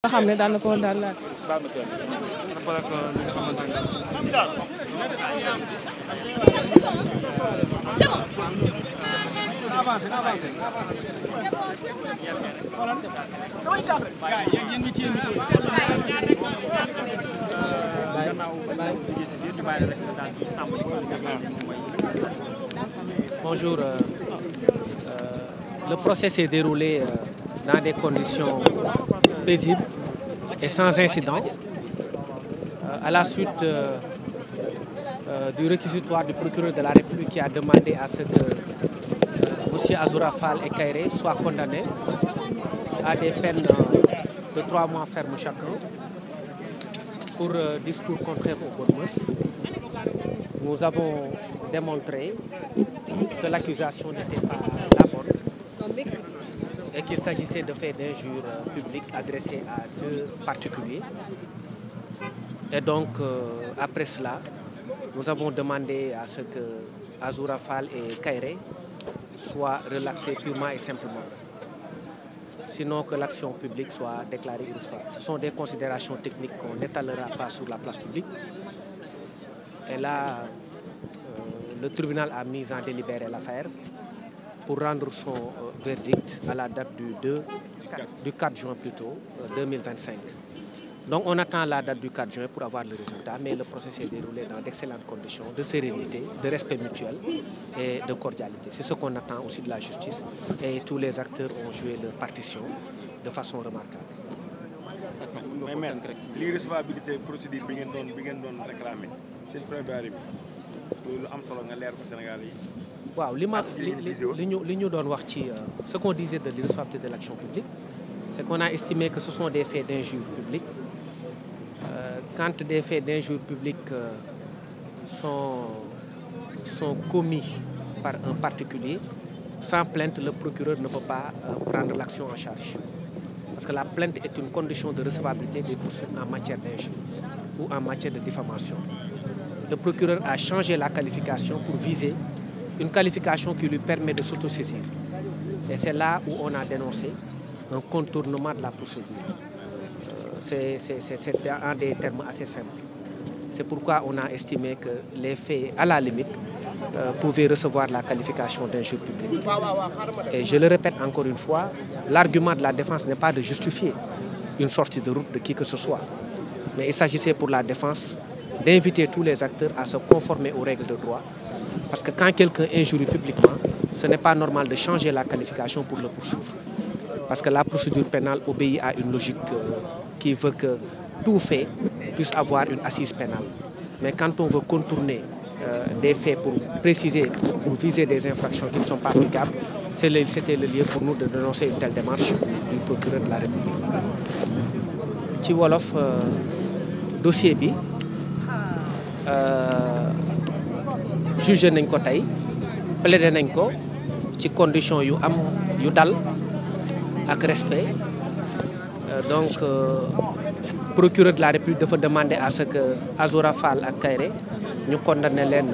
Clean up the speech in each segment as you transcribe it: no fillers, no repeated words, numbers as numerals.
nga xam ne daan na ko woon daal laaj. Bonjour. Le procès s'est déroulé dans des conditions paisibles et sans incident. À la suite du réquisitoire du procureur de la République qui a demandé à ce que M. Azoura Fall et Kairé soient condamnés à des peines de 3 mois ferme chacun pour discours contraire aux bonnes mœurs. Nous avons démontré que l'accusation n'était pas la bonne et qu'il s'agissait de faits d'injures publiques adressés à 2 particuliers. Et donc, après cela, nous avons demandé à ce que Azoura Fall et Kairé soient relaxés purement et simplement. Sinon que l'action publique soit déclarée irrecevable. Ce sont des considérations techniques qu'on n'étalera pas sur la place publique. Et là, le tribunal a mis en délibéré l'affaire pour rendre son verdict à la date du 4 juin plutôt, 2025. Donc on attend la date du 4 juin pour avoir le résultat, mais le procès s'est déroulé dans d'excellentes conditions de sérénité, de respect mutuel et de cordialité. C'est ce qu'on attend aussi de la justice et tous les acteurs ont joué leur partition de façon remarquable. Mais l'irrecevabilité procédure bi ngeen doon réclamer seen plaidoirie bi lu am solo nga leer ko Sénégal yi. waaw li ñu doon wax ci ce qu'on disait de l'irrecevabilité de l'action publique, c'est qu'on a estimé que ce sont des faits d'injure publique. Quand des faits d'injure publique sont commis par un particulier, sans plainte, le procureur ne peut pas prendre l'action en charge. Parce que la plainte est une condition de recevabilité des poursuites en matière d'injure ou en matière de diffamation. Le procureur a changé la qualification pour viser une qualification qui lui permet de s'autosaisir. Et c'est là où on a dénoncé un contournement de la procédure. C'est en des termes assez simples. C'est pourquoi on a estimé que les faits, à la limite, pouvaient recevoir la qualification d'injure publique. Et je le répète encore une fois, l'argument de la défense n'est pas de justifier une sortie de route de qui que ce soit. Mais il s'agissait pour la défense d'inviter tous les acteurs à se conformer aux règles de droit. Parce que quand quelqu'un injurie publiquement, ce n'est pas normal de changer la qualification pour le poursuivre. Parce que la procédure pénale obéit à une logique qui veut que tout fait puisse avoir une assise pénale. Mais quand on veut contourner des faits pour préciser, pour viser des infractions qui ne sont pas applicables, c'était le lieu pour nous de dénoncer une telle démarche du procureur de la République. Ci wolof dossier bi jugé nañ ko tey plaidé nañ ko ci condition yu dal ak respect. Donc procureur de la République dafa demander à ce que Azoura Fall ak Kairé ñu condamné leen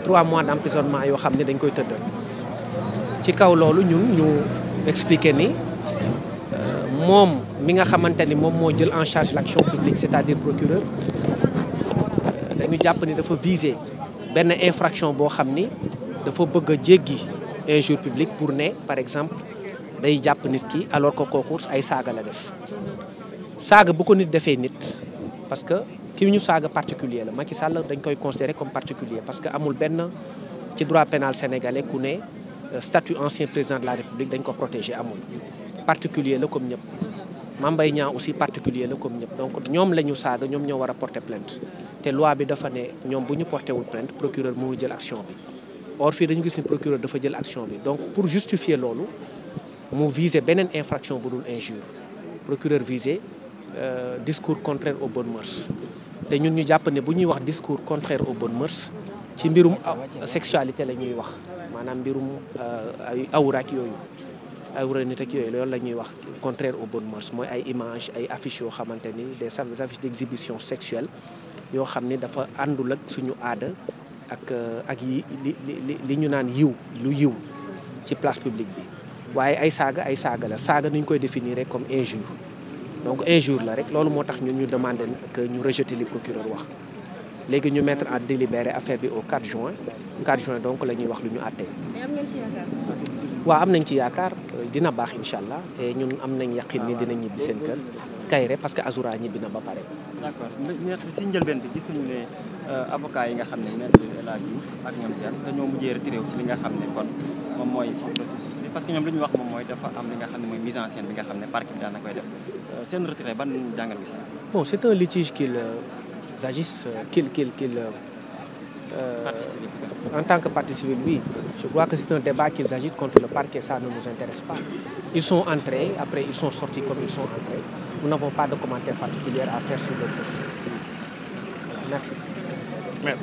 3 mois d'emprisonnement yoo xam ne dañ koy tëdd. Ci kaw loolu ñun ñu expliqué ni moom mi nga xamante ni moom moo jël en charge l'action publique, c'est-à-dire procureur, dañu jàpp ni dafa viser benn infraction boo xam ni dafa bëgg a jéggi injure publique pour ne par exemple day jàpp nit ki alors que kooku ay saaga la def. Saaga bu ko nit defee nit parce que ki ñu saaga particulier la Macky Sall dañ koy considérer comme particulier parce que amul benn ci droit pénal sénégalais ku ne statut ancien président de la République dañ ko protéger amul. Particulier la comme ñëpp. Mame Mbaye Niang aussi particulier la comme ñëpp. Donc ñoom la ñu saaga ñoom ñoo war a porter plainte te loi bi dafa ne ñoom bu ñu porté wul plainte procureur mënul jël action bi. Or fii dañu gis ni procureur dafa jël action bi donc pour justifier loolu mu viser beneen infraction bu dul injure. Procureur visé discours contraire aux bonnes mœurs te ñun ñu jàpp ne bu ñuy wax discours contraire aux bonnes mœurs ci mbirum sexualité la ñuy wax maanaam mbirum ay awra ak yooyu awra nit ak yooyu loolu la ñuy wax contraire aux bonnes mœurs mooy ay images ay affiches yoo xamante ni des affiches d'exhibition sexuelle yoo xam ni dafa àndul ak suñu aada ak li ñu naan lu yiw ci place publique bi. waaye ay saaga la saaga ni ñu koy définir comme injure donc injure la rek loolu moo tax ñun ñu demandé que ñu rejeter li procureur wax léegi ñu mettre en délibéré affaire bi au 4 juin 4 juin donc la ñuy wax lu ñu àttee. mais am ngeen ci yaakaar. waaw am nañ ci yaakaar dina baax incha allah et ñun am nañ yaqin ni dina ñibbi seen kër Kairé parce que Azoura ñibbi na ba pare. d'accord maître si njëlbeen bi gis nañu ne avocat yi nga xam ne maître El Hadji Diouf ak ñoom seen dañoo mujjee retiré wu si li nga xam ne kon moom mooy si processus bi parce que ñoom li ñu wax moom mooy dafa am li nga xam ne mooy mise en scène bi nga xam ne parquet bi daan na koy def seen retiré ban jàngal gi si. bon c'est un litige qu'il en tant que partie civile, oui. Je crois que c'est un débat qu'ils agitent contre le parquet, ça ne nous intéresse pas. Ils sont entrés, après ils sont sortis comme ils sont entrés. Nous n'avons pas de commentaires particuliers à faire sur leur posture. Merci. Merci.